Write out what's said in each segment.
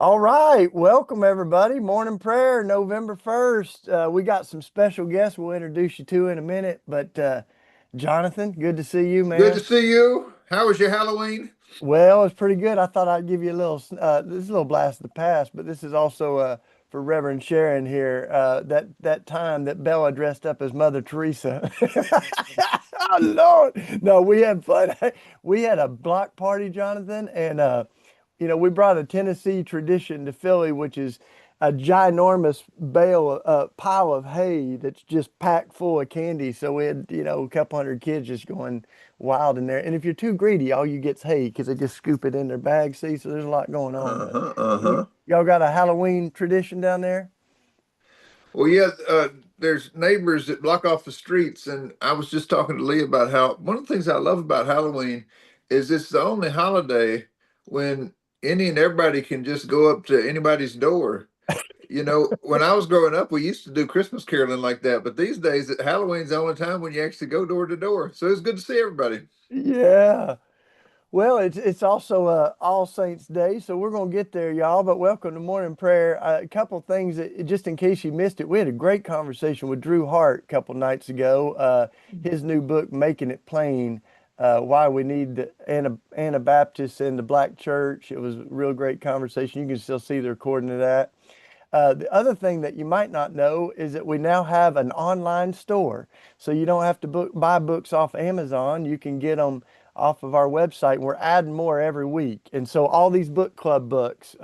All right, welcome everybody. Morning prayer, November 1st. We got some special guests we'll introduce you to in a minute, but Jonathan, good to see you, Good to man. see you. How was your Halloween? Well, it's pretty good. I thought I'd give you a little, this is a little blast of the past, but this is also for Reverend Sharon here. That time that Bella dressed up as Mother Teresa. Oh Lord, no, we had fun. We had a block party, Jonathan, and we brought a Tennessee tradition to Philly, which is a ginormous pile of hay that's just packed full of candy. So we had, a couple hundred kids just going wild in there. And if you're too greedy, all you get's hay because they just scoop it in their bag. See, so there's a lot going on. But Uh-huh, uh-huh. y'all got a Halloween tradition down there? Well, yeah, there's neighbors that block off the streets, and I was just talking to Lee about how one of the things I love about Halloween is it's the only holiday when any and everybody can just go up to anybody's door. When I was growing up, we used to do Christmas caroling like that, but these days, Halloween's the only time when you actually go door to door. So it's good to see everybody. Yeah. Well, it's also All Saints Day, so we're gonna get there, y'all. But welcome to morning prayer. A couple things that, just in case you missed it, we had a great conversation with Drew Hart a couple nights ago. His new book, Making It Plain, why we need the Anabaptists in the Black Church. It was a real great conversation. You can still see the recording of that. The other thing that you might not know is that we now have an online store. So you don't have to buy books off Amazon. You can get them off of our website. We're adding more every week. And so all these book club books,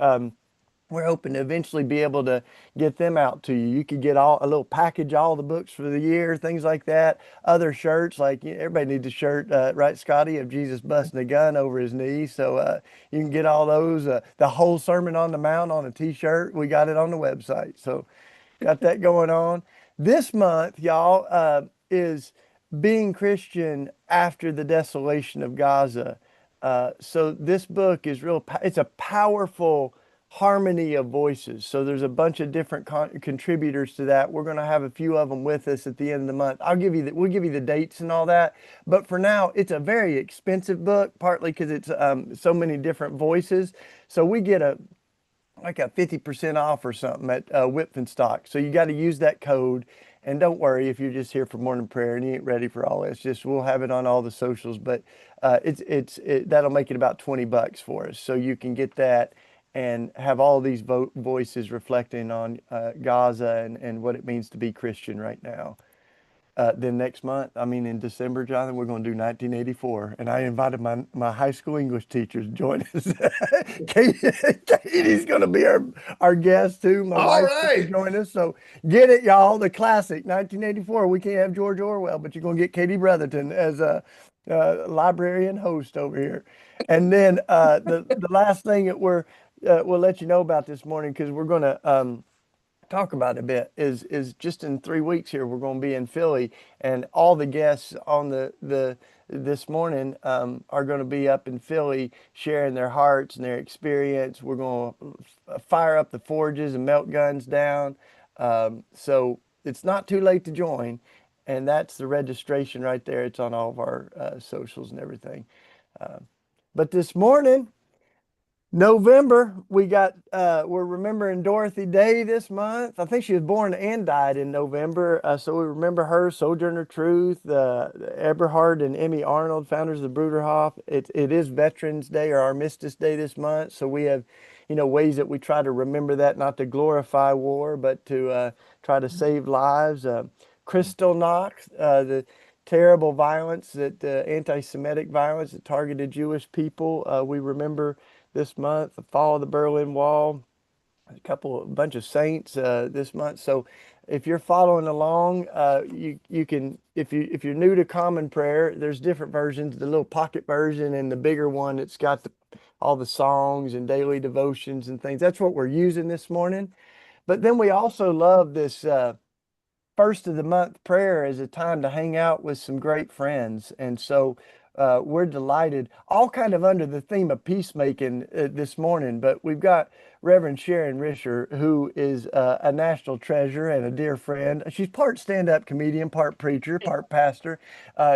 we're hoping to eventually be able to get them out to you. You could get a little package, all the books for the year, things like that. Other shirts, like everybody needs a shirt, right, Scotty, of Jesus busting a gun over his knee. So you can get all those. The whole Sermon on the Mount on a T-shirt. We got it on the website. So got that going on. This month, y'all, is being Christian after the desolation of Gaza. So this book is it's a powerful harmony of voices. So there's a bunch of different contributors to that. We're going to have a few of them with us at the end of the month. We'll give you the dates and all that. But for now, it's a very expensive book, partly because it's so many different voices. So we get like a 50% off or something at Whitman Stock. So you got to use that code. And don't worry if you're just here for morning prayer and you ain't ready for all this. Just we'll have it on all the socials, but that'll make it about $20 for us. So you can get that and have all these voices reflecting on Gaza and what it means to be Christian right now. Then next month, I mean in December, Jonathan, we're going to do 1984, and I invited my high school English teachers to join us. Katie's going to be our guest too. My All wife's going to right. join us. So get it, y'all. The classic 1984. We can't have George Orwell, but you're going to get Katie Brotherton as a librarian host over here. And then the last thing that we'll let you know about this morning because we're going to talk about a bit is just in 3 weeks here we're going to be in Philly, and all the guests on the this morning are going to be up in Philly sharing their hearts and their experience. We're going to fire up the forges and melt guns down. So it's not too late to join, and that's the registration right there. It's on all of our socials and everything. Uh, but this morning, November, we're remembering Dorothy Day this month. I think she was born and died in November. So we remember her, Sojourner Truth, Eberhard and Emmy Arnold, founders of the Bruderhof. It is Veterans Day or Armistice Day this month. So we have, ways that we try to remember that, not to glorify war, but to try to save lives. Kristallnacht, the terrible violence anti-Semitic violence that targeted Jewish people. We remember this month, the fall of the Berlin Wall, a bunch of saints this month. So if you're following along, you can if you're new to Common Prayer, there's different versions. The little pocket version and the bigger one. It's got all the songs and daily devotions and things. That's what we're using this morning. But then we also love this first of the month prayer as a time to hang out with some great friends. And so we're delighted, all kind of under the theme of peacemaking this morning. But we've got Reverend Sharon Risher, who is a national treasure and a dear friend. She's part stand-up comedian, part preacher, part pastor.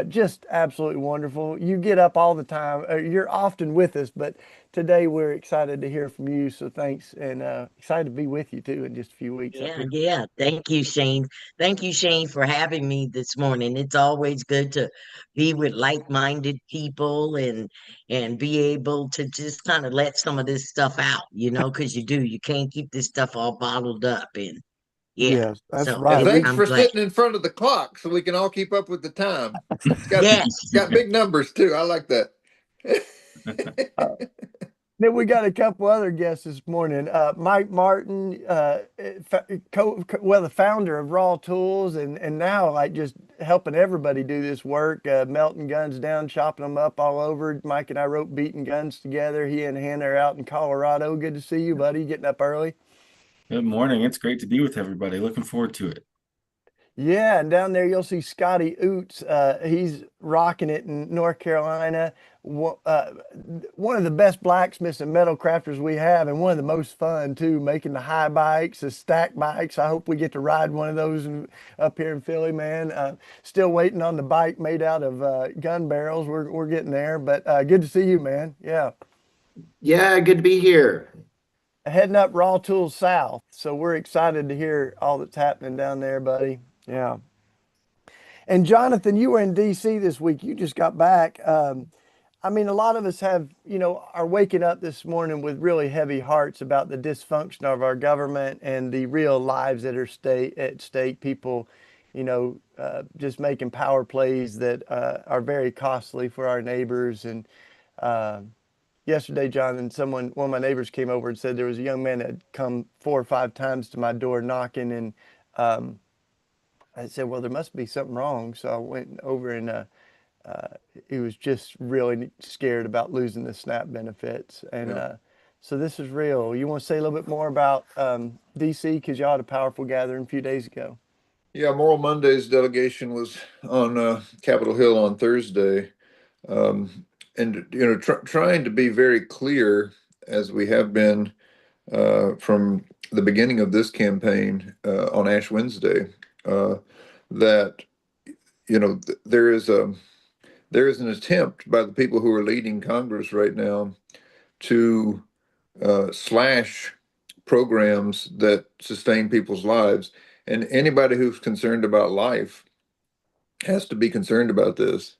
Just absolutely wonderful. You get up all the time. You're often with us, but today we're excited to hear from you. So thanks, and excited to be with you too in just a few weeks up Yeah, here. yeah. Thank you, Shane. Thank you, Shane, for having me this morning. It's always good to be with like-minded people and be able to just kind of let some of this stuff out, because you do. You can't keep this stuff all bottled up. And yeah, Yes, that's so And right. thanks We I'm for glad. sitting in front of the clock so we can all keep up with the time. It's Yes. got big numbers too. I like that. uh, Then we got a couple other guests this morning. Mike Martin, the founder of RAWtools, and now like just helping everybody do this work, melting guns down, chopping them up all over. Mike and I wrote Beating Guns together. He and Hannah are out in Colorado. Good to see you, buddy. Getting up early. Good morning. It's great to be with everybody. Looking forward to it. Yeah, and down there you'll see Scotty Utz. He's rocking it in North Carolina. One of the best blacksmiths and metal crafters we have, and one of the most fun too, making the high bikes, the stack bikes. I hope we get to ride one of those up here in Philly, man. Still waiting on the bike made out of gun barrels. We're getting there, but good to see you, man. Yeah, Yeah, good to be here. heading up RAWtools South, so we're excited to hear all that's happening down there, buddy. Yeah. And Jonathan, you were in DC this week. You just got back. I mean, a lot of us are waking up this morning with really heavy hearts about the dysfunction of our government and the real lives that are at stake. People, just making power plays that are very costly for our neighbors. And uh, yesterday, Jonathan, one of my neighbors came over and said there was a young man that had come 4 or 5 times to my door knocking, and um, I said, well, there must be something wrong. So I went over and uh, he was just really scared about losing the SNAP benefits. And Yeah. So this is real. You want to say a little bit more about DC? Because y'all had a powerful gathering a few days ago. Yeah, Moral Monday's delegation was on Capitol Hill on Thursday. And, trying to be very clear, as we have been from the beginning of this campaign on Ash Wednesday, uh, that, there is an attempt by the people who are leading Congress right now to slash programs that sustain people's lives. And anybody who's concerned about life has to be concerned about this.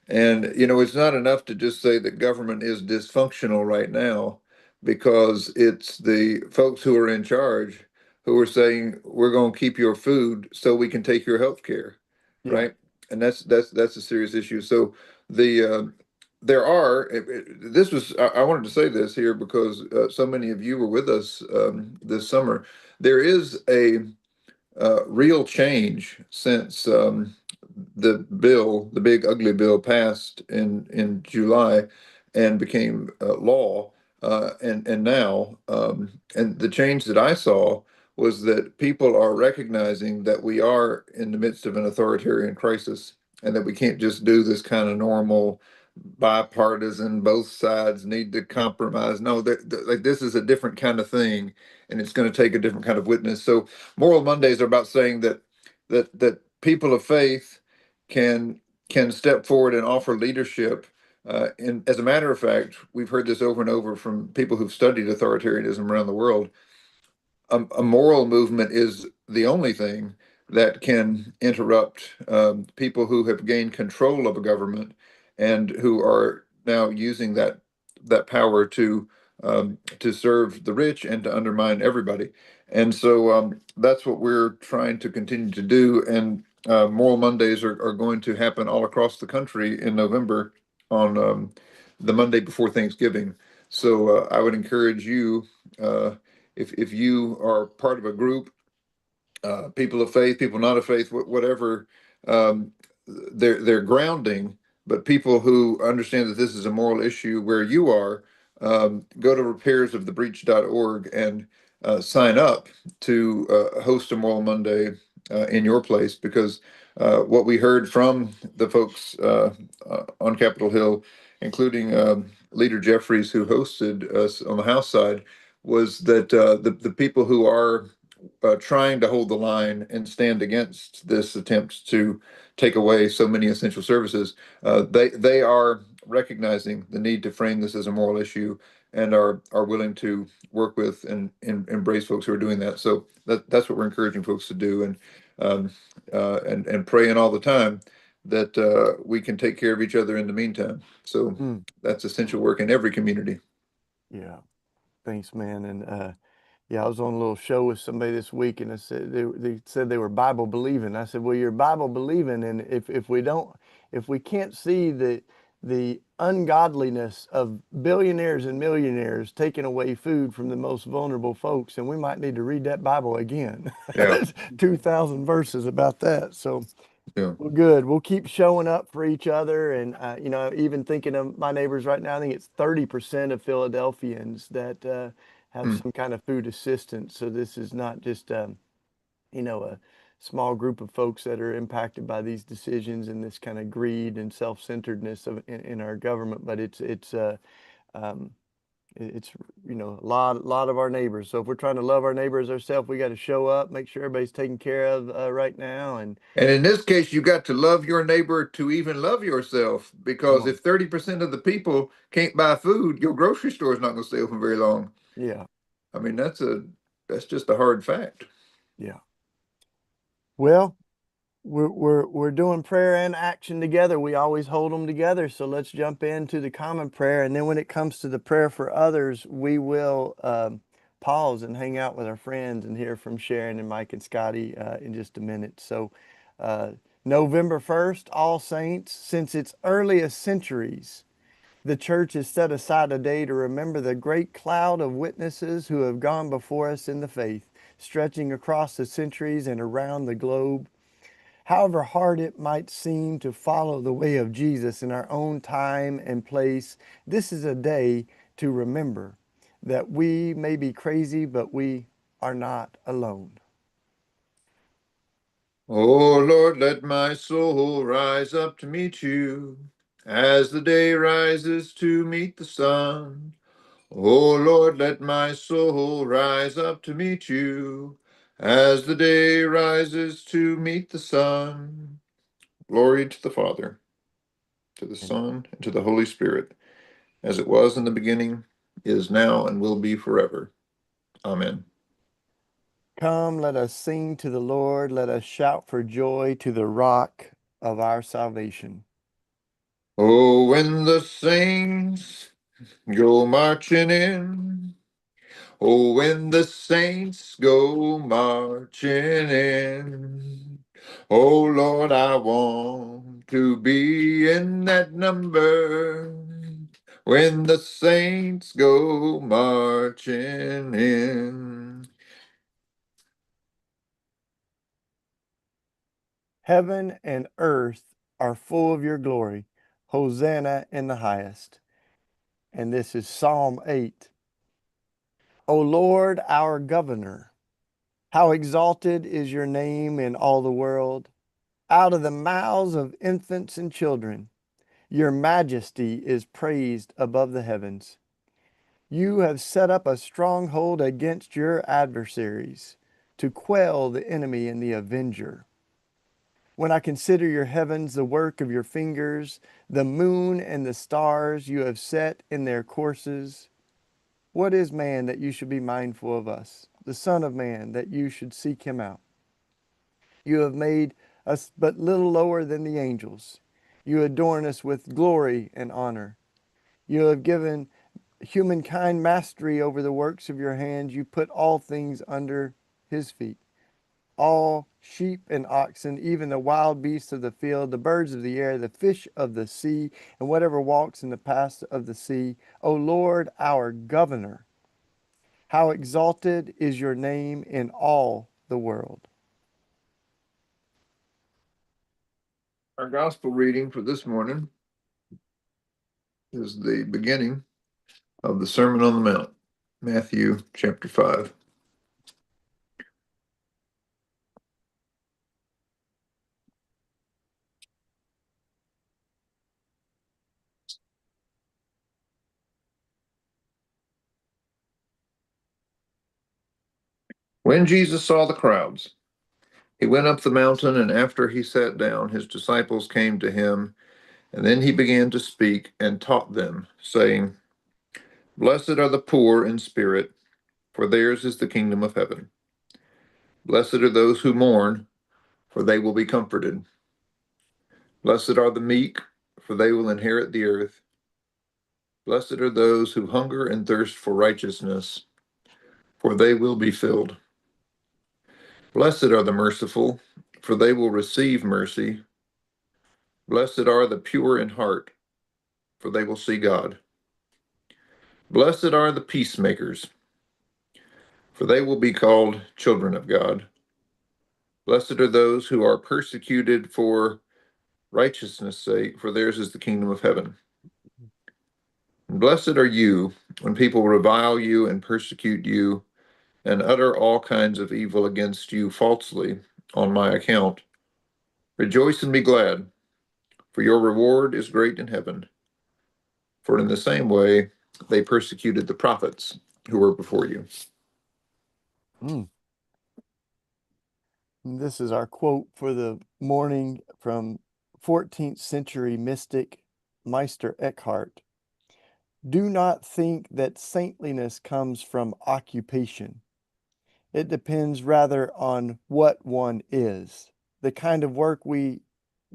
And, it's not enough to just say that government is dysfunctional right now, because it's the folks who are in charge who are saying, we're going to keep your food so we can take your health care, Yeah. right? And that's a serious issue. So the there are this was I wanted to say this here because so many of you were with us this summer. There is a real change since the big ugly bill passed in July and became law. And now, and the change that I saw was that people are recognizing that we are in the midst of an authoritarian crisis, and that we can't just do this kind of normal bipartisan, both sides need to compromise. No, like this is a different kind of thing, and it's going to take a different kind of witness. So Moral Mondays are about saying that people of faith can step forward and offer leadership. And as a matter of fact, we've heard this over and over from people who've studied authoritarianism around the world. A moral movement is the only thing that can interrupt people who have gained control of a government and who are now using that power to serve the rich and to undermine everybody. And so that's what we're trying to continue to do. And Moral Mondays are going to happen all across the country in November on the Monday before Thanksgiving. So I would encourage you. If you are part of a group, people of faith, people not of faith, whatever, um, they're grounding, but people who understand that this is a moral issue where you are, go to repairsofthebreach.org and sign up to host a Moral Monday in your place, because what we heard from the folks on Capitol Hill, including Leader Jeffries, who hosted us on the House side, was that the people who are trying to hold the line and stand against this attempt to take away so many essential services, they are recognizing the need to frame this as a moral issue and are willing to work with and embrace folks who are doing that. So that's what we're encouraging folks to do, and praying all the time that we can take care of each other in the meantime. So Mm, that's essential work in every community. yeah. Thanks, man. And yeah, I was on a little show with somebody this week, and I said they said they were Bible believing. I said, well, you're Bible believing, and if we can't see the ungodliness of billionaires and millionaires taking away food from the most vulnerable folks, then we might need to read that Bible again. Yeah, There's 2,000 verses about that. So yeah. well, good. We'll keep showing up for each other. And, even thinking of my neighbors right now, I think it's 30% of Philadelphians that have Hmm. some kind of food assistance. So this is not just, a small group of folks that are impacted by these decisions and this kind of greed and self-centeredness in our government, but um, it's a lot of our neighbors. So if we're trying to love our neighbors ourselves, we got to show up, make sure everybody's taken care of right now, and And in this case, you got to love your neighbor to even love yourself, come because on. if 30% of the people can't buy food, your grocery store is not going to stay open very long. Yeah. I mean, that's just a hard fact. Yeah. Well, we're doing prayer and action together. We always hold them together. So let's jump into the common prayer, and then when it comes to the prayer for others, we will pause and hang out with our friends and hear from Sharon and Mike and Scotty in just a minute. So, uh, November 1st, All Saints. Since its earliest centuries, the church has set aside a day to remember the great cloud of witnesses who have gone before us in the faith, stretching across the centuries and around the globe. However hard it might seem to follow the way of Jesus in our own time and place, this is a day to remember that we may be crazy, but we are not alone. Oh Lord, let my soul rise up to meet you as the day rises to meet the sun. Oh Lord, let my soul rise up to meet you as the day rises to meet the sun. Glory to the Father, to the And Son, and to the Holy Spirit, as it was in the beginning, is now, and will be forever. Amen. come, let us sing to the Lord. Let us shout for joy to the rock of our salvation. Oh, when the saints go marching in, oh, when the saints go marching in, oh Lord, I want to be in that number. When the saints go marching in. Heaven and earth are full of your glory. Hosanna in the highest. And this is Psalm 8. O Lord, our governor, how exalted is your name in all the world. Out of the mouths of infants and children, your majesty is praised above the heavens. You have set up a stronghold against your adversaries to quell the enemy and the avenger. When I consider your heavens, the work of your fingers, the moon and the stars you have set in their courses, what is man that you should be mindful of us, the Son of Man that you should seek him out? You have made us but little lower than the angels. You adorn us with glory and honor. You have given humankind mastery over the works of your hands. You put all things under his feet. All sheep and oxen, even the wild beasts of the field, the birds of the air, the fish of the sea, and whatever walks in the paths of the sea. O Lord, our governor, how exalted is your name in all the world. Our gospel reading for this morning is the beginning of the Sermon on the Mount, Matthew chapter 5. When Jesus saw the crowds, he went up the mountain, and after he sat down, his disciples came to him, and then he began to speak and taught them, saying, Blessed are the poor in spirit, for theirs is the kingdom of heaven. Blessed are those who mourn, for they will be comforted. Blessed are the meek, for they will inherit the earth. Blessed are those who hunger and thirst for righteousness, for they will be filled. Blessed are the merciful, for they will receive mercy. Blessed are the pure in heart, for they will see God. Blessed are the peacemakers, for they will be called children of God. Blessed are those who are persecuted for righteousness' sake, for theirs is the kingdom of heaven. And blessed are you when people revile you and persecute you and utter all kinds of evil against you falsely on my account. Rejoice and be glad, for your reward is great in heaven. For in the same way they persecuted the prophets who were before you. This is our quote for the morning from 14th century mystic Meister Eckhart. Do not think that saintliness comes from occupation. It depends rather on what one is. The kind of work we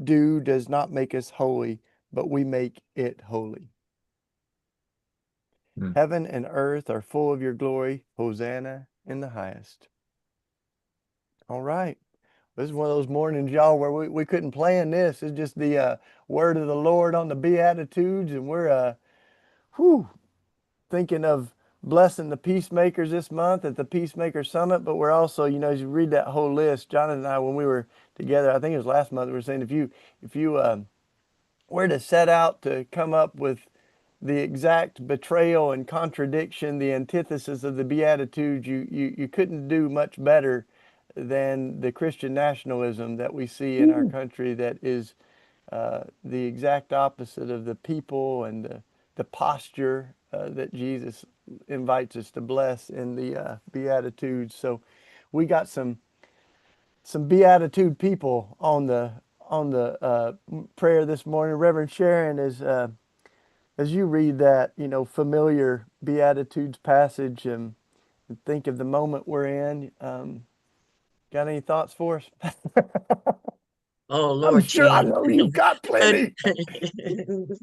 do does not make us holy, but we make it holy. Heaven and earth are full of your glory. Hosanna in the highest. All right. This is one of those mornings, y'all, where we couldn't plan this. It's just the word of the Lord on the Beatitudes, and we're thinking of blessing the peacemakers this month at the Peacemaker Summit, but we're also, as you read that whole list, Jonathan and I, when we were together, I think it was last month, we were saying if you were to set out to come up with the exact betrayal and contradiction, the antithesis of the Beatitudes, you couldn't do much better than the Christian nationalism that we see in our country that is the exact opposite of the people and the posture that Jesus invites us to bless in the Beatitudes. So we got some Beatitude people on the prayer this morning. Reverend Sharon, as you read that familiar Beatitudes passage and think of the moment we're in, got any thoughts for us? Oh, I'm Lord, sure I Shane. know you've got Good, plenty.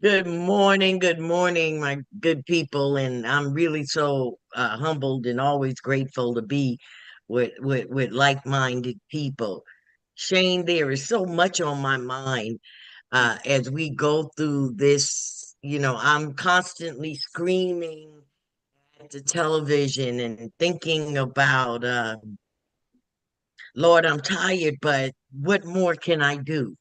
good morning, my good people. And I'm really so humbled and always grateful to be with like-minded people. Shane, there is so much on my mind as we go through this. I'm constantly screaming at the television and thinking about, Lord, I'm tired, but what more can I do?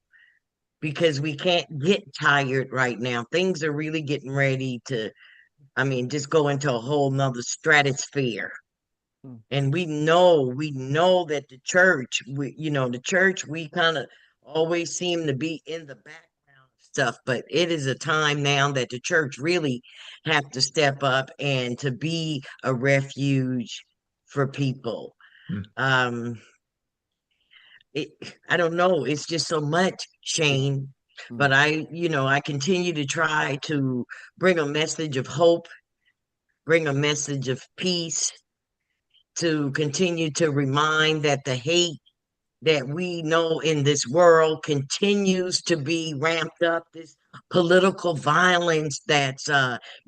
Because we can't get tired right now. Things are really getting ready to, just go into a whole nother stratosphere. And we know that the church, we kind of always seem to be in the background of stuff, but it is a time now that the church really have to step up and to be a refuge for people. Um, it, I don't know, it's just so much, Shane. But I continue to try to bring a message of hope, bring a message of peace, to continue to remind that the hate that we know in this world continues to be ramped up. This political violence that's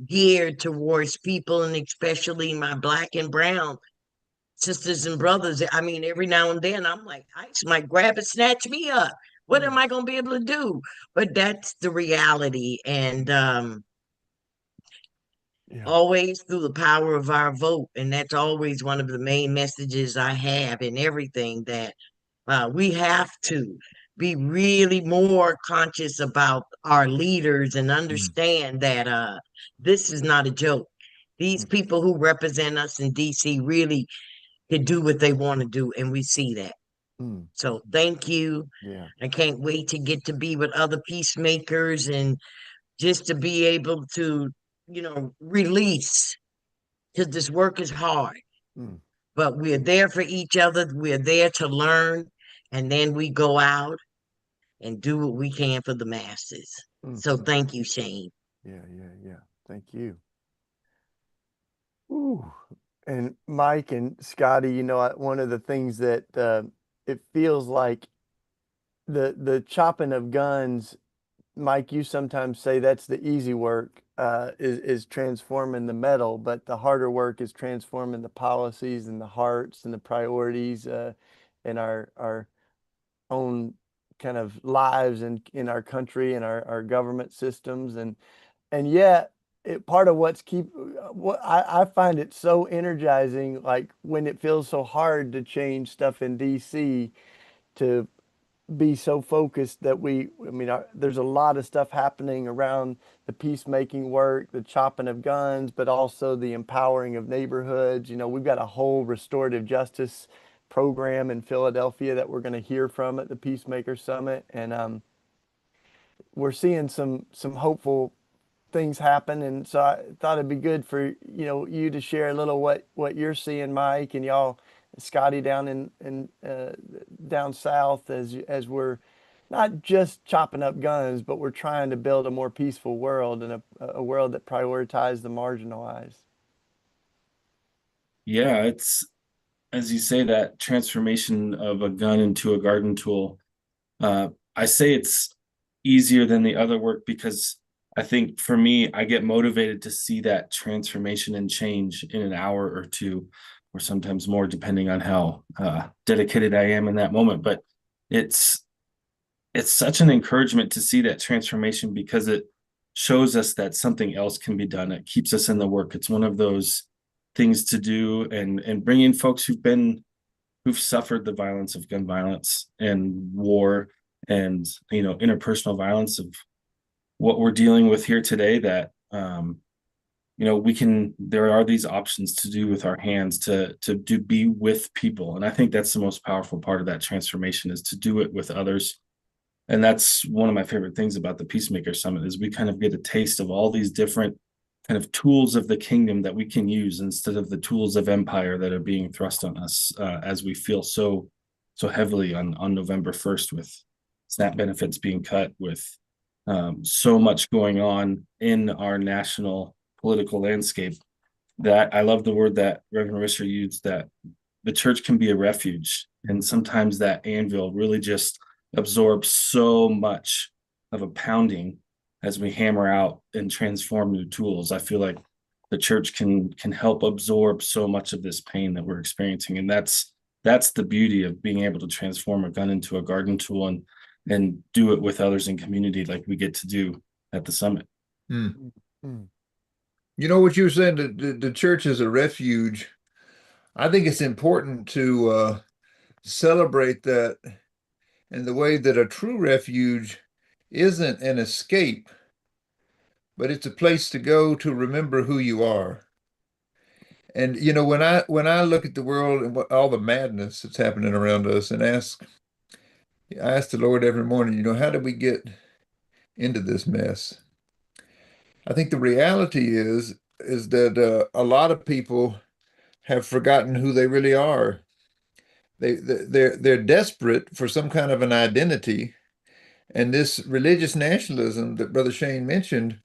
geared towards people, and especially my Black and brown sisters and brothers. Every now and then I'm like, ICE might grab and snatch me up. What am I going to be able to do? But that's the reality. And always through the power of our vote. And that's always one of the main messages I have in everything, that we have to be really more conscious about our leaders and understand that this is not a joke. These people who represent us in DC really could do what they want to do, and we see that. So thank you. Yeah. I can't wait to get to be with other peacemakers and just to be able to, release, because this work is hard. but we're there for each other. We're there to learn, and then we go out and do what we can for the masses. So thank you, Shane. Yeah. Thank you. Ooh. And Mike and Scotty, one of the things that it feels like the chopping of guns, Mike, you sometimes say that's the easy work, is transforming the metal, but the harder work is transforming the policies and the hearts and the priorities in our own kind of lives and in our country and our government systems. And yet part of what I find it so energizing, like when it feels so hard to change stuff in DC, to be so focused that there's a lot of stuff happening around the peacemaking work, the chopping of guns, but also the empowering of neighborhoods. We've got a whole restorative justice program in Philadelphia that we're going to hear from at the Peacemaker Summit. And we're seeing some hopeful things happen. And so I thought it'd be good for, you to share a little what you're seeing, Mike, and y'all, Scotty, down in down south, as we're not just chopping up guns, but we're trying to build a more peaceful world and a world that prioritizes the marginalized. Yeah, it's, as you say, that transformation of a gun into a garden tool. I say it's easier than the other work because I think for me, I get motivated to see that transformation and change in an hour or two, or sometimes more, depending on how dedicated I am in that moment. But it's such an encouragement to see that transformation because it shows us that something else can be done. It keeps us in the work. It's one of those things to do, and bring in folks who've suffered the violence of gun violence and war and interpersonal violence of what we're dealing with here today, that there are these options to do with our hands to be with people. And I think that's the most powerful part of that transformation, is to do it with others. And that's one of my favorite things about the Peacemaker Summit, is we kind of get a taste of all these different kind of tools of the kingdom that we can use instead of the tools of empire that are being thrust on us, as we feel so heavily on November 1st, with SNAP benefits being cut, with so much going on in our national political landscape. That I love the word that Reverend Risser used, that the church can be a refuge. And sometimes that anvil really just absorbs so much of a pounding as we hammer out and transform new tools. I feel like the church can help absorb so much of this pain that we're experiencing. And that's the beauty of being able to transform a gun into a garden tool and do it with others in community, like we get to do at the summit. Mm. You know what you were saying, the church is a refuge. I think it's important to celebrate that in the way that a true refuge isn't an escape, but it's a place to go to remember who you are. And when I look at the world and all the madness that's happening around us, and I ask the Lord every morning, how did we get into this mess? I think the reality is that a lot of people have forgotten who they really are. They're desperate for some kind of an identity, and this religious nationalism that Brother Shane mentioned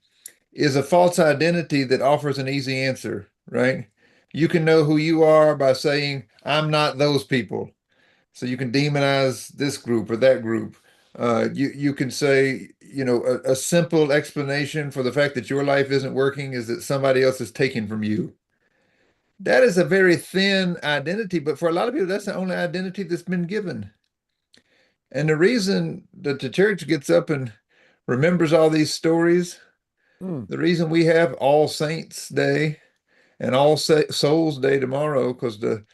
is a false identity that offers an easy answer, right? You can know who you are by saying, "I'm not those people." So you can demonize this group or that group. You can say, a simple explanation for the fact that your life isn't working is that somebody else is taking from you. That is a very thin identity, but for a lot of people, that's the only identity that's been given. And the reason that the church gets up and remembers all these stories, the reason we have All Saints Day and All Souls Day tomorrow, because the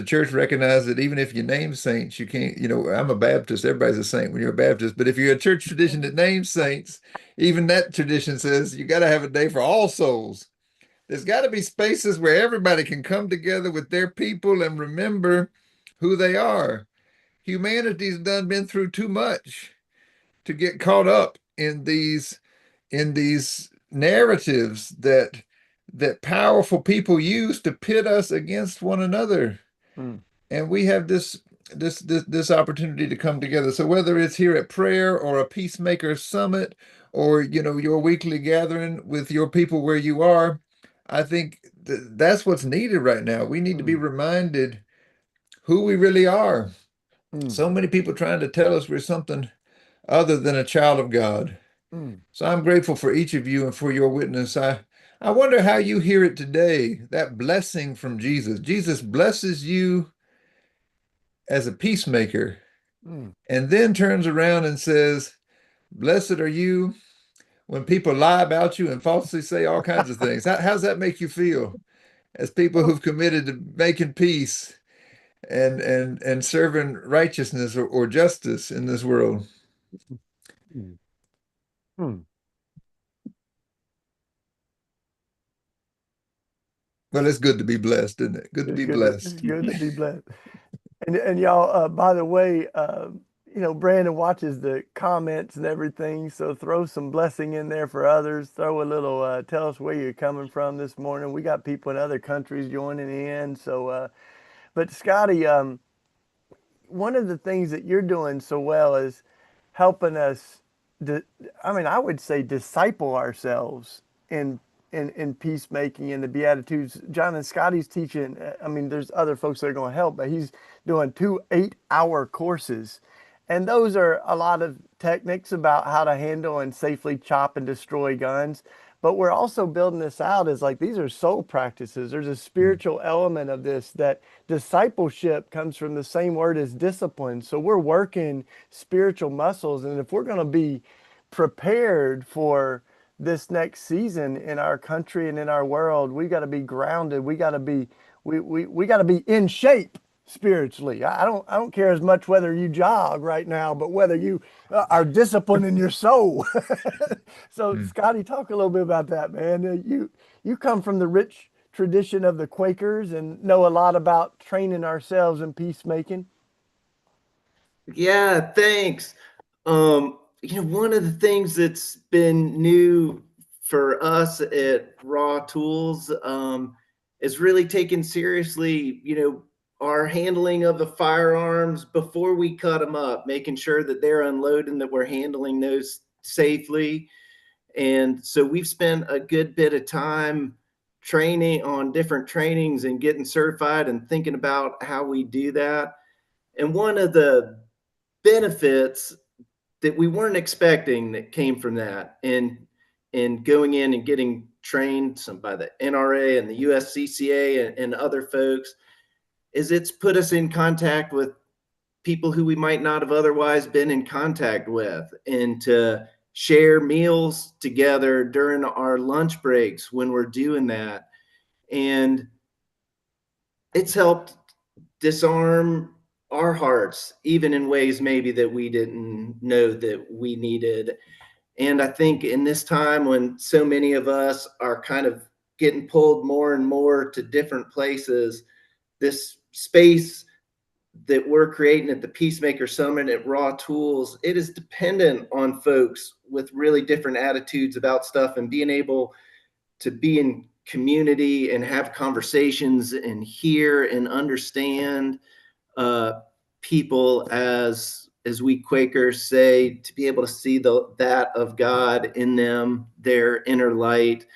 church recognizes that even if you name saints, you can't, I'm a Baptist, everybody's a saint when you're a Baptist, but if you're a church tradition that names saints, even that tradition says you got to have a day for all souls. There's got to be spaces where everybody can come together with their people and remember who they are. Humanity's been through too much to get caught up in these narratives that powerful people use to pit us against one another. Mm, And we have this opportunity to come together. So whether it's here at prayer or a Peacemaker Summit or your weekly gathering with your people where you are, I think that's what's needed right now. We need to be mm, reminded who we really are. mm, So many people trying to tell us we're something other than a child of God. mm, So I'm grateful for each of you and for your witness. I wonder how you hear it today, that blessing from Jesus. Jesus blesses you as a peacemaker mm. and then turns around and says, "Blessed are you when people lie about you and falsely say all kinds of things." How's that make you feel as people Oh, who've committed to making peace and serving righteousness or justice in this world? mm, mm. Well, it's good to be blessed, isn't it? Good to It's be good to, it's blessed. good to be blessed. And y'all, by the way, Brandon watches the comments and everything, so throw some blessing in there for others. Throw a little, tell us where you're coming from this morning. We got people in other countries joining in. So, but Scotty, one of the things that you're doing so well is helping us. I would say disciple ourselves in in peacemaking and the Beatitudes. John and Scotty's teaching. There's other folks that are going to help, but he's doing 2 8-hour courses, and those are a lot of techniques about how to handle and safely chop and destroy guns. But we're also building this out as like these are soul practices. There's a spiritual element of this that discipleship comes from the same word as discipline. So we're working spiritual muscles. And if we're going to be prepared for this next season in our country and in our world, we got to be grounded. We got to be we got to be in shape spiritually. I don't care as much whether you jog right now, but whether you are disciplined in your soul. So Mm. Scotty, talk a little bit about that, man. You come from the rich tradition of the Quakers and know a lot about training ourselves in peacemaking. Yeah, thanks. One of the things that's been new for us at Raw Tools is really taking seriously, our handling of the firearms before we cut them up, making sure that they're unloaded and that we're handling those safely. And so we've spent a good bit of time training on different trainings and getting certified and thinking about how we do that. And one of the benefits that we weren't expecting that came from that and going in and getting trained some by the NRA and the USCCA and other folks is it's put us in contact with people who we might not have otherwise been in contact with, and to share meals together during our lunch breaks when we're doing that. And it's helped disarm our hearts, even in ways maybe that we didn't know that we needed. And I think in this time when so many of us are kind of getting pulled more and more to different places, this space that we're creating at the Peacemaker Summit at Raw Tools, it is dependent on folks with really different attitudes about stuff and being able to be in community and have conversations and hear and understand uh, people as we Quakers say, to be able to see that of God in them, their inner light,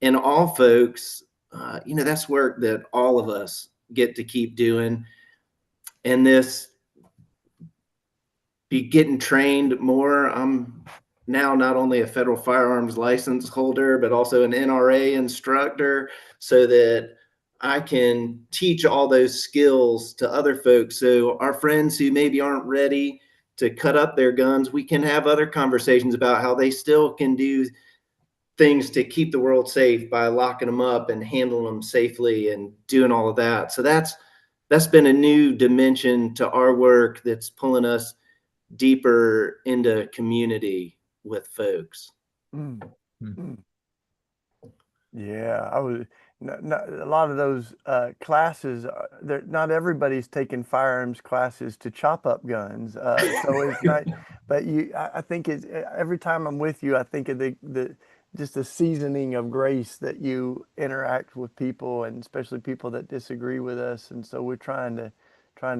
and all folks. That's work that all of us get to keep doing. And this be getting trained more. I'm now not only a federal firearms license holder, but also an NRA instructor, so that I can teach all those skills to other folks. So our friends who maybe aren't ready to cut up their guns, we can have other conversations about how they still can do things to keep the world safe by locking them up and handling them safely and doing all of that. So that's been a new dimension to our work that's pulling us deeper into community with folks. Mm, Mm. mm. Yeah, I was not, a lot of those classes. Not everybody's taking firearms classes to chop up guns. So it's not. But I think it's every time I'm with you, I think of just a seasoning of grace that you interact with people, and especially people that disagree with us. And so we're trying to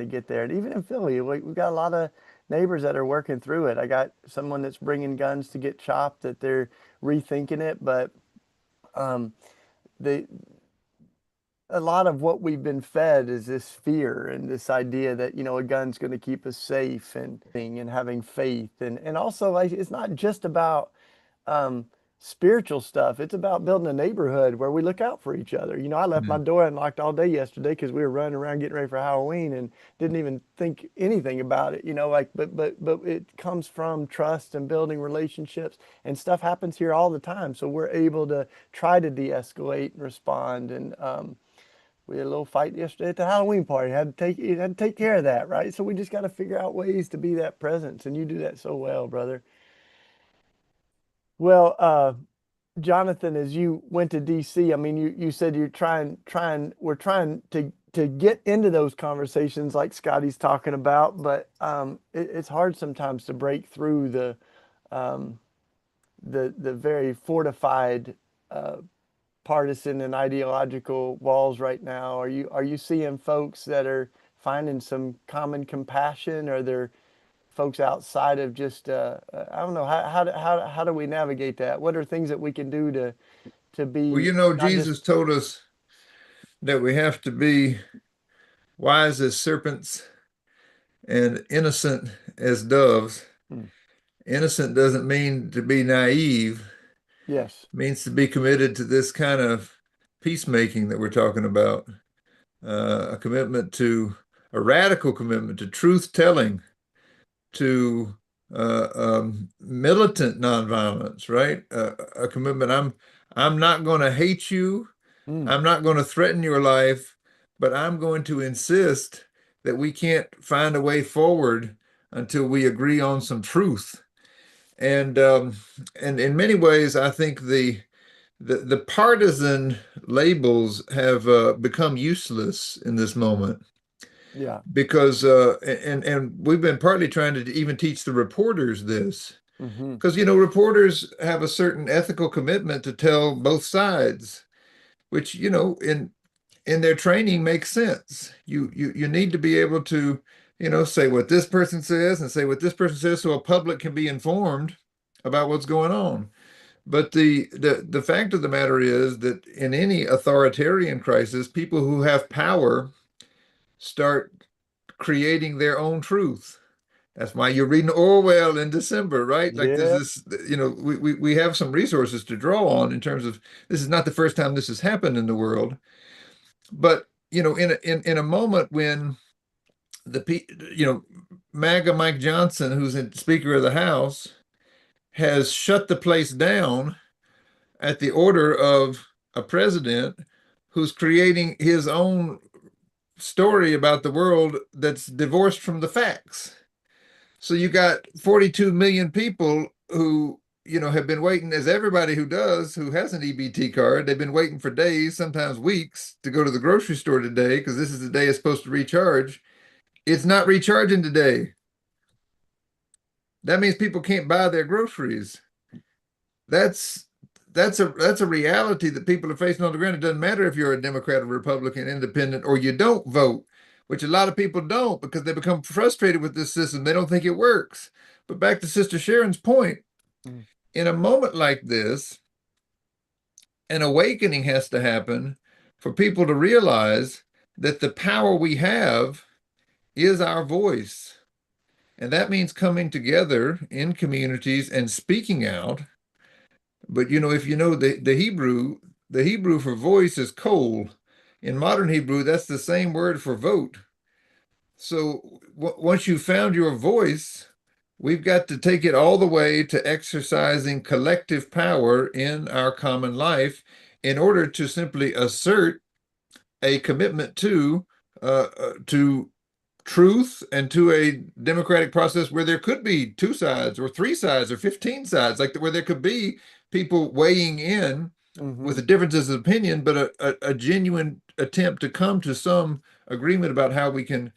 get there. And even in Philly, we've got a lot of neighbors that are working through it. I got someone that's bringing guns to get chopped, that they're rethinking it, but they a lot of what we've been fed is this fear and this idea that, a gun's going to keep us safe, and having faith. And also, like, it's not just about um, spiritual stuff. It's about building a neighborhood where we look out for each other. I left my door unlocked all day yesterday because we were running around getting ready for Halloween and didn't even think anything about it. But it comes from trust and building relationships, and stuff happens here all the time. So we're able to try to de-escalate and respond. And we had a little fight yesterday at the Halloween party. Had to take care of that, right? So we just got to figure out ways to be that presence, and you do that so well, brother. Well, Jonathan, as you went to DC, I mean, you said we're trying to get into those conversations like Scotty's talking about, but it's hard sometimes to break through the very fortified partisan and ideological walls right now. Are you seeing folks that are finding some common compassion? Or are there folks outside of just I don't know, how do we navigate that? What are things that we can do to be Well, not Jesus just told us that we have to be wise as serpents and innocent as doves. Hmm. Innocent doesn't mean to be naive. Yes. It means to be committed to this kind of peacemaking that we're talking about. A radical commitment to truth telling, to militant nonviolence, right? A commitment. I'm not going to hate you. Hmm. I'm not going to threaten your life, but I'm going to insist that we can't find a way forward until we agree on some truth. And in many ways, I think the partisan labels have become useless in this moment, Yeah. because and we've been partly trying to even teach the reporters this, Hmm. because reporters have a certain ethical commitment to tell both sides, which in their training makes sense. You need to be able to say what this person says and say what this person says, so a public can be informed about what's going on. But the fact of the matter is that in any authoritarian crisis, people who have power start creating their own truth. That's why you're reading Orwell in December, right? Like there's Yeah. this, we have some resources to draw on in terms of, this is not the first time this has happened in the world. But in a moment when MAGA Mike Johnson, who's the Speaker of the House, has shut the place down at the order of a president who's creating his own story about the world that's divorced from the facts. So you got 42 million people who, have been waiting, as everybody who has an EBT card, they've been waiting for days, sometimes weeks, to go to the grocery store today, because this is the day it's supposed to recharge. It's not recharging today. That means people can't buy their groceries. That's a reality that people are facing on the ground. It doesn't matter if you're a Democrat or Republican, independent, or you don't vote, which a lot of people don't, because they become frustrated with this system. They don't think it works. But back to Sister Sharon's point, Mm. in a moment like this, an awakening has to happen for people to realize that the power we have is our voice. And that means coming together in communities and speaking out. But if you know the Hebrew for voice is kol. In modern Hebrew, that's the same word for vote. So once you've found your voice, we've got to take it all the way to exercising collective power in our common life in order to simply assert a commitment to truth and to a democratic process where there could be two sides or three sides or 15 sides, like where there could be people weighing in with the differences of opinion, but a genuine attempt to come to some agreement about how we can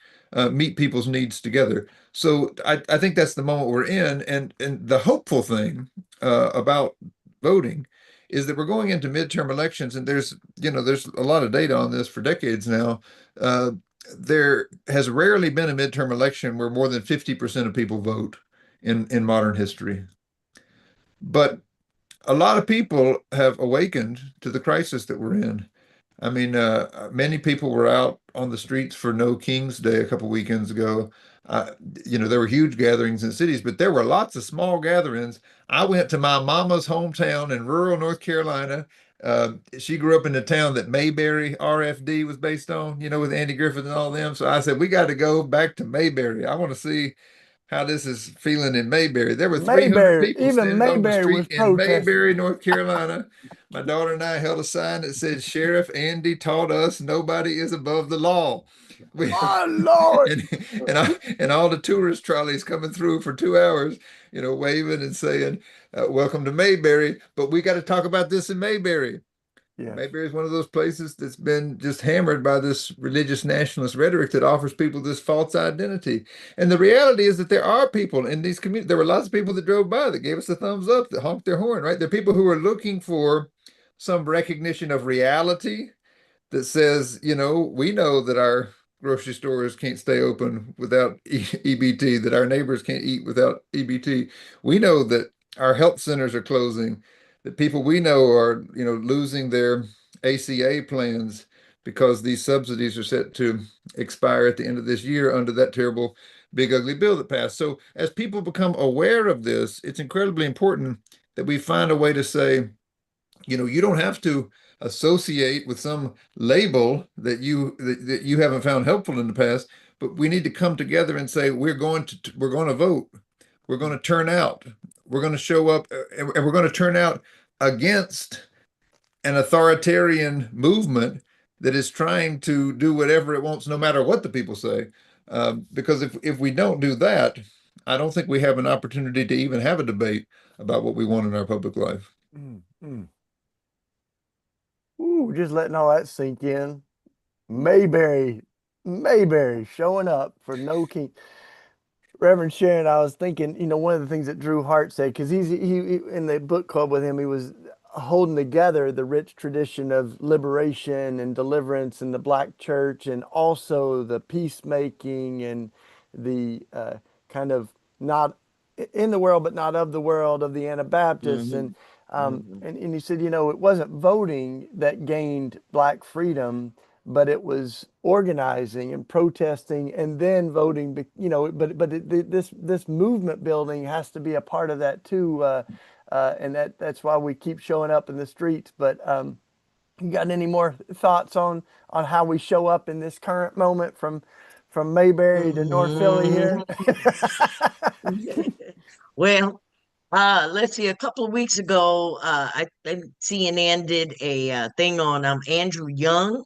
meet people's needs together. So I think that's the moment we're in, and the hopeful thing about voting is that we're going into midterm elections, and there's a lot of data on this for decades now. Uh, there has rarely been a midterm election where more than 50% of people vote in modern history. But a lot of people have awakened to the crisis that we're in. I mean, many people were out on the streets for No King's Day a couple weekends ago. Uh, there were huge gatherings in cities, but there were lots of small gatherings. I went to my mama's hometown in rural North Carolina. She grew up in the town that Mayberry RFD was based on, with Andy Griffith and all them. So I said, we got to go back to Mayberry. I want to see how this is feeling in Mayberry. There were 300 Mayberry, people even standing on the Mayberry was street in protesting. Mayberry, North Carolina. My daughter and I held a sign that said, Sheriff Andy taught us nobody is above the law. We, My Lord. and all the tourist trolleys coming through for 2 hours, waving and saying, welcome to Mayberry. But we got to talk about this in Mayberry. Yes. Mayberry is one of those places that's been just hammered by this religious nationalist rhetoric that offers people this false identity. And the reality is that there are people in these communities. There were lots of people that drove by that gave us a thumbs up, that honked their horn, right? There are people who are looking for some recognition of reality that says, we know that our grocery stores can't stay open without EBT, that our neighbors can't eat without EBT. We know that our health centers are closing, that people we know are, losing their ACA plans because these subsidies are set to expire at the end of this year under that terrible big ugly bill that passed. So as people become aware of this, it's incredibly important that we find a way to say, you don't have to associate with some label that you haven't found helpful in the past, but we need to come together and say we're going to vote, we're going to turn out, we're going to show up, and we're going to turn out against an authoritarian movement that is trying to do whatever it wants, no matter what the people say. Because if we don't do that, I don't think we have an opportunity to even have a debate about what we want in our public life. Mm-hmm. Ooh, just letting all that sink in. Mayberry showing up for No King. Reverend Sharon, I was thinking, one of the things that Drew Hart said, because he in the book club with him, he was holding together the rich tradition of liberation and deliverance in the Black church, and also the peacemaking and the kind of not in the world but not of the world of the Anabaptists. Mhm. And he said, it wasn't voting that gained Black freedom, but it was organizing and protesting and then voting. This movement building has to be a part of that too, and that's why we keep showing up in the streets. But you got any more thoughts on how we show up in this current moment from Mayberry to North Philly here? Well, let's see. A couple of weeks ago, I think CNN did a thing on Andrew Young,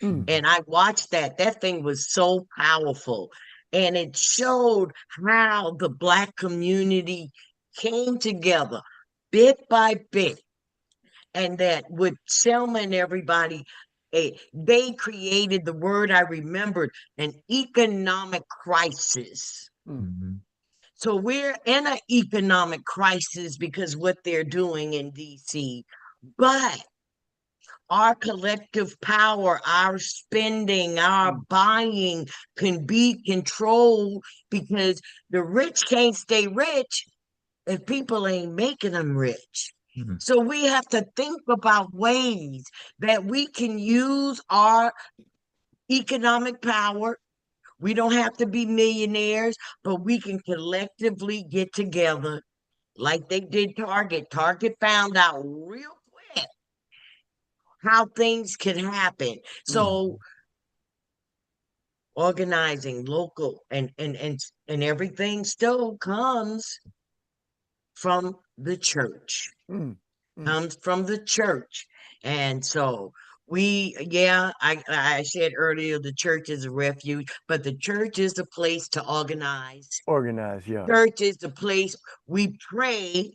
and I watched that. That thing was so powerful, and it showed how the Black community came together bit by bit, and that with Selma and everybody, they created the word I remembered, an economic crisis. Mhm. So we're in an economic crisis because what they're doing in DC, but our collective power, our spending, our buying can be controlled because the rich can't stay rich if people ain't making them rich. Mhm. So we have to think about ways that we can use our economic power. We don't have to be millionaires, but we can collectively get together like they did Target. Target found out real quick how things can happen. So organizing local and everything still comes from the church. Comes from the church. And so I said earlier the church is a refuge, but the church is the place to organize. Organize, yeah. Church is the place we pray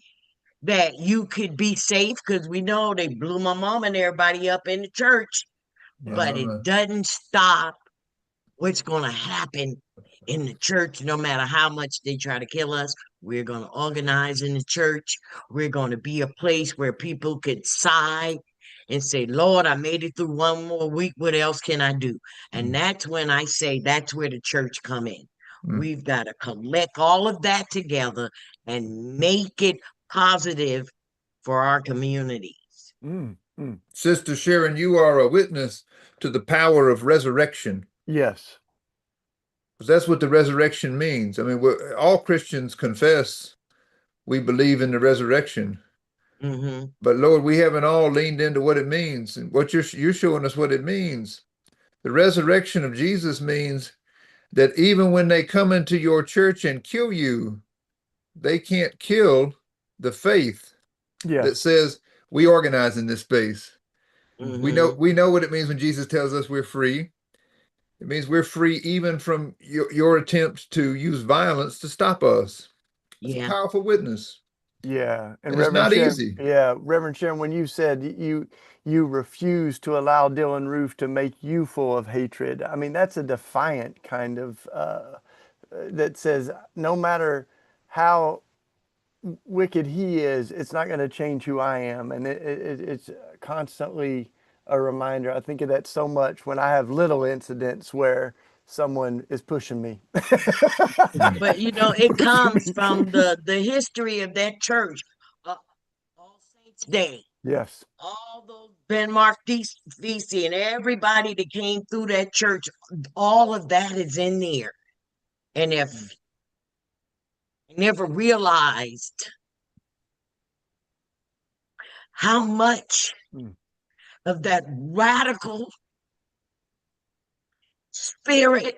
that you could be safe, because we know they blew my mom and everybody up in the church, but it Uh, doesn't stop what's going to happen in the church, no matter how much they try to kill us. We're going to organize in the church. We're going to be a place where people could sigh and say, Lord, I made it through one more week. What else can I do? And that's when I say that's where the church come in. We've got to collect all of that together and make it positive for our communities. Sister Sharon, you are a witness to the power of resurrection. Yes. Because that's what the resurrection means. I mean, all Christians confess we believe in the resurrection. But Lord, we haven't all leaned into what it means. And what you're showing us what it means. The resurrection of Jesus means that even when they come into your church and kill you, they can't kill the faith that says we organize in this space. We know what it means when Jesus tells us we're free. It means we're free even from your attempts to use violence to stop us. It's a powerful witness. Yeah, and it's not easy. Yeah, Reverend Sharon, when you said you refuse to allow Dylan Roof to make you full of hatred, I mean that's a defiant kind of that says no matter how wicked he is, it's not going to change who I am, and it's constantly a reminder. I think of that so much when I have little incidents where someone is pushing me. But you know, it comes from the history of that church. All Saints Day. Yes. All those Ben Mark feasts and everybody that came through that church, all of that is in there. And if I never realized how much of that radical spirit,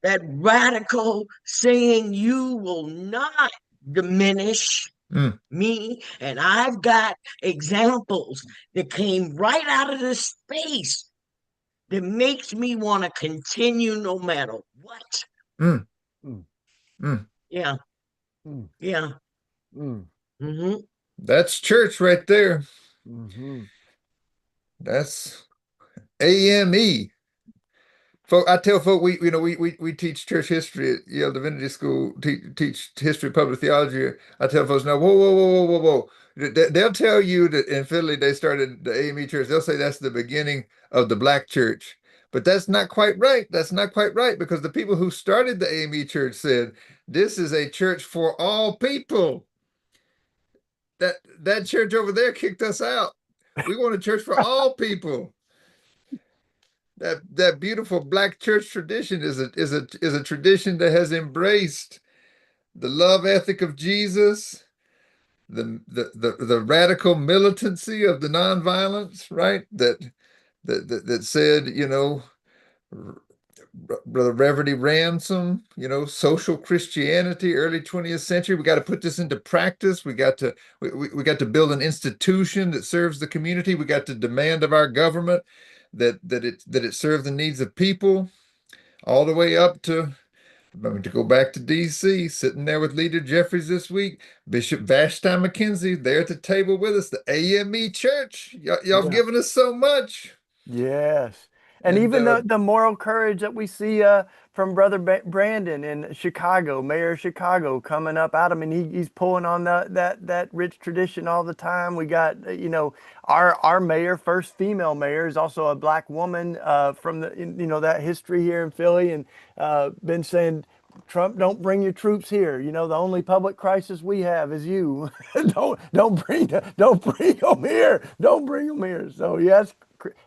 that radical saying you will not diminish me. And I've got examples that came right out of this space that makes me want to continue no matter what. Yeah. Yeah. That's church right there. That's AME. Folk, I tell folk we teach church history at Yale Divinity School, teach history of public theology. I tell folks now, whoa. They'll tell you that in Philly they started the AME church. They'll say that's the beginning of the black church. But that's not quite right. That's not quite right, because the people who started the AME church said this is a church for all people. That church over there kicked us out. We want a church for all people. That beautiful black church tradition is a tradition that has embraced the love ethic of Jesus, the radical militancy of the nonviolence, right? That said, Brother Reverdy Ransom, social Christianity, early 20th century. We got to put this into practice. We got to build an institution that serves the community. We got to demand of our government that it serve the needs of people, all the way up to go back to DC, sitting there with Leader Jeffries this week, Bishop Vashti McKenzie there at the table with us, the AME Church. Y'all given us so much. Yes. And even the moral courage that we see from Brother Brandon in Chicago, Mayor of Chicago, coming up out of him, and he's pulling on that rich tradition all the time. We got our mayor, first female mayor, is also a black woman from that history here in Philly, and been saying, Trump, don't bring your troops here. The only public crisis we have is you. don't bring them here. Don't bring them here. So yes.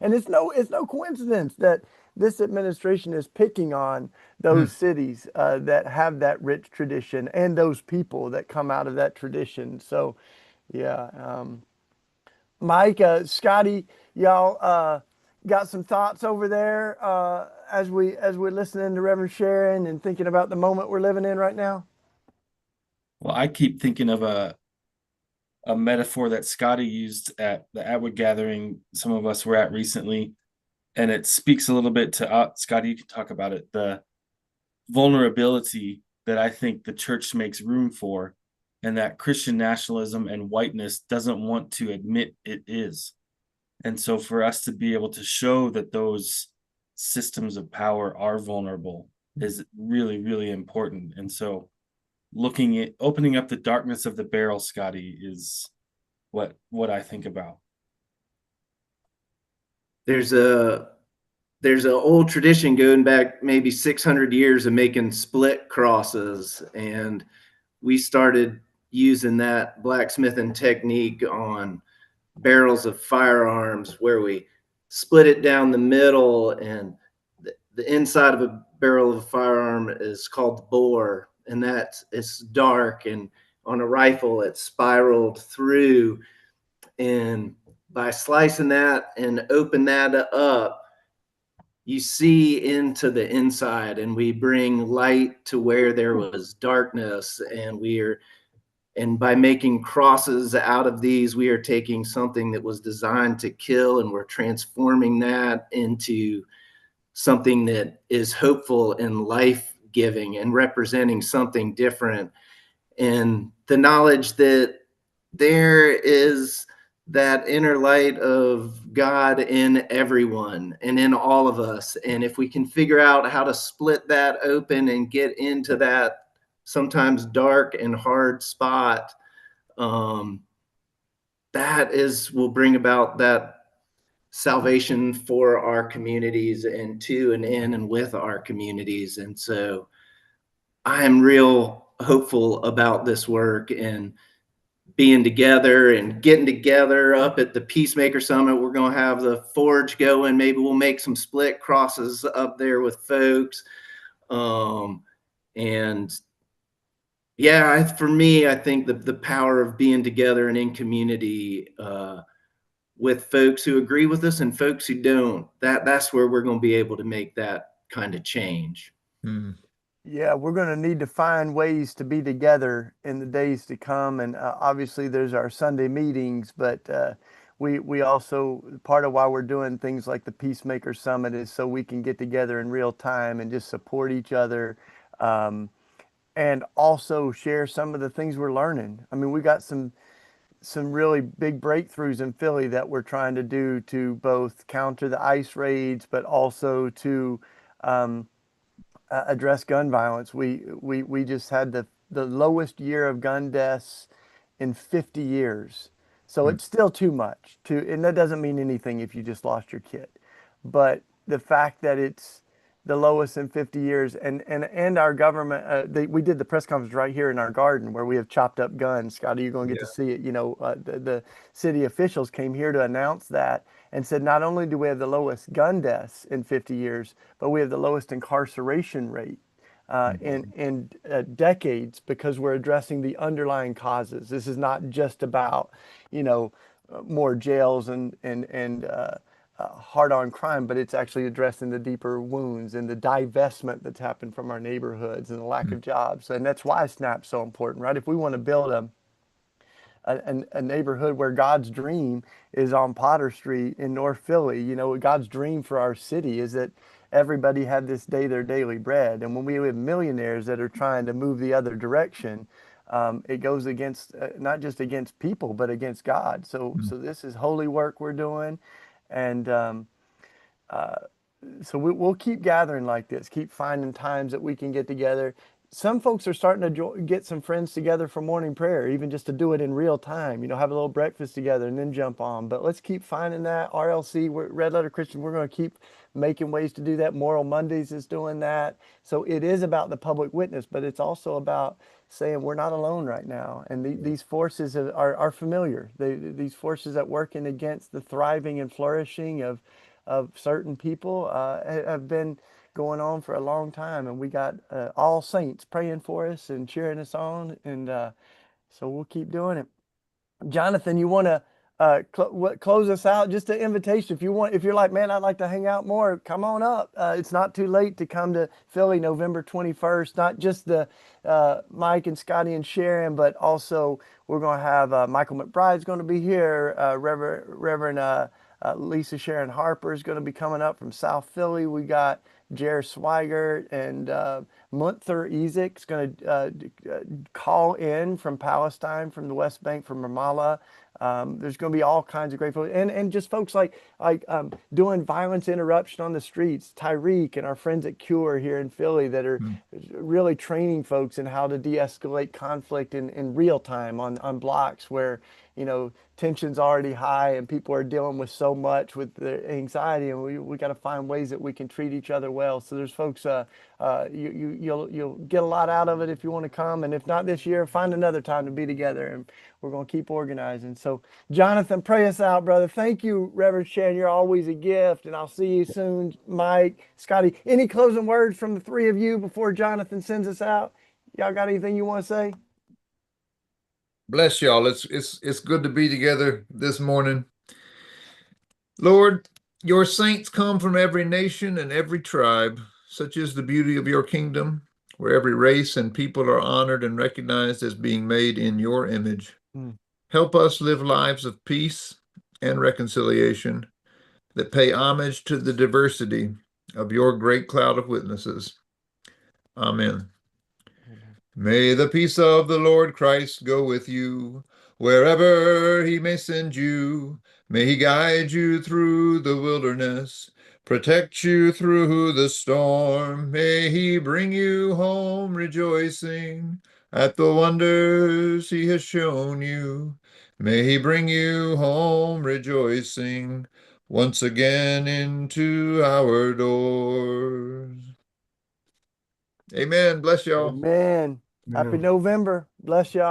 And it's no coincidence that this administration is picking on those cities that have that rich tradition and those people that come out of that tradition. So, yeah. Mike, Scotty, y'all got some thoughts over there as we're listening to Reverend Sharon and thinking about the moment we're living in right now? Well, I keep thinking of a metaphor that Scotty used at the Atwood gathering some of us were at recently, and it speaks a little bit to Scotty, you can talk about it, the vulnerability that I think the church makes room for, and that Christian nationalism and whiteness doesn't want to admit it is. And so for us to be able to show that those systems of power are vulnerable is really, really important. And so looking at opening up the darkness of the barrel, Scotty, is what I think about. There's a old tradition going back maybe 600 years of making split crosses, and we started using that blacksmithing technique on barrels of firearms, where we split it down the middle, and the inside of a barrel of a firearm is called the bore, and it's dark, and on a rifle it's spiraled through, and by slicing that and open that up, you see into the inside, and we bring light to where there was darkness, and by making crosses out of these, we are taking something that was designed to kill, and we're transforming that into something that is hopeful and life-giving and representing something different. And the knowledge that there is that inner light of God in everyone and in all of us. And if we can figure out how to split that open and get into that sometimes dark and hard spot, that will bring about that salvation for our communities, and to and in and with our communities. And so I am real hopeful about this work, and being together and getting together up at the Peacemaker Summit. We're going to have the forge going. Maybe we'll make some split crosses up there with folks. And yeah, for me, I think the power of being together and in community with folks who agree with us and folks who don't, that's where we're going to be able to make that kind of change. Yeah, we're going to need to find ways to be together in the days to come. And obviously there's our Sunday meetings, but we also, part of why we're doing things like the Peacemaker Summit is so we can get together in real time and just support each other, and also share some of the things we're learning. I mean, we got some really big breakthroughs in Philly that we're trying to do to both counter the ICE raids, but also to address gun violence. We just had the lowest year of gun deaths in 50 years. So it's still too much and that doesn't mean anything if you just lost your kid. But the fact that it's the lowest in 50 years, and our government, we did the press conference right here in our garden where we have chopped up guns. Scotty, you're going to get to see it. You know, the city officials came here to announce that and said, not only do we have the lowest gun deaths in 50 years, but we have the lowest incarceration rate in decades, because we're addressing the underlying causes. This is not just about, you know, more jails and hard-on crime, but it's actually addressing the deeper wounds and the divestment that's happened from our neighborhoods and the lack of jobs. And that's why SNAP's so important, right? If we want to build a neighborhood where God's dream is on Potter Street in North Philly, you know, God's dream for our city is that everybody had this day their daily bread. And when we have millionaires that are trying to move the other direction, it goes against not just against people, but against God. So this is holy work we're doing. And so we'll keep gathering like this, keep finding times that we can get together. Some folks are starting to get some friends together for morning prayer, even just to do it in real time, you know, have a little breakfast together and then jump on. But let's keep finding that. RLC, Red Letter Christian, we're going to keep making ways to do that. Moral Mondays is doing that. So it is about the public witness, but it's also about saying we're not alone right now. And these forces are familiar. These forces that working against the thriving and flourishing of certain people have been going on for a long time. And we got all saints praying for us and cheering us on. And so we'll keep doing it. Jonathan, you want to close us out? Just an invitation. If you're like, man, I'd like to hang out more, come on up. It's not too late to come to Philly November 21st. Not just the Mike and Scotty and Sharon, but also we're going to have Michael McBride's going to be here. Reverend Lisa Sharon Harper is going to be coming up from South Philly. We got Jer Swigert and Munther Ezek's going to call in from Palestine, from the West Bank, from Ramallah. There's going to be all kinds of great folks, and just folks like doing violence interruption on the streets. Tyreek and our friends at Cure here in Philly that are really training folks in how to de-escalate conflict in real time on blocks where tension's already high and people are dealing with so much with their anxiety, and we got to find ways that we can treat each other well. So there's folks, you'll get a lot out of it if you want to come, and if not this year, find another time to be together, and we're going to keep organizing. So Jonathan, pray us out, brother. Thank you, Reverend Shan. You're always a gift, and I'll see you soon. Mike, Scotty, any closing words from the three of you before Jonathan sends us out? Y'all got anything you want to say? Bless y'all. It's good to be together this morning. Lord, your saints come from every nation and every tribe. Such is the beauty of your kingdom, where every race and people are honored and recognized as being made in your image. Help us live lives of peace and reconciliation that pay homage to the diversity of your great cloud of witnesses. Amen. May the peace of the Lord Christ go with you wherever he may send you. May he guide you through the wilderness, protect you through the storm. May he bring you home rejoicing at the wonders he has shown you. May he bring you home rejoicing once again into our doors. Amen. Bless y'all. Amen. Happy November. Bless y'all.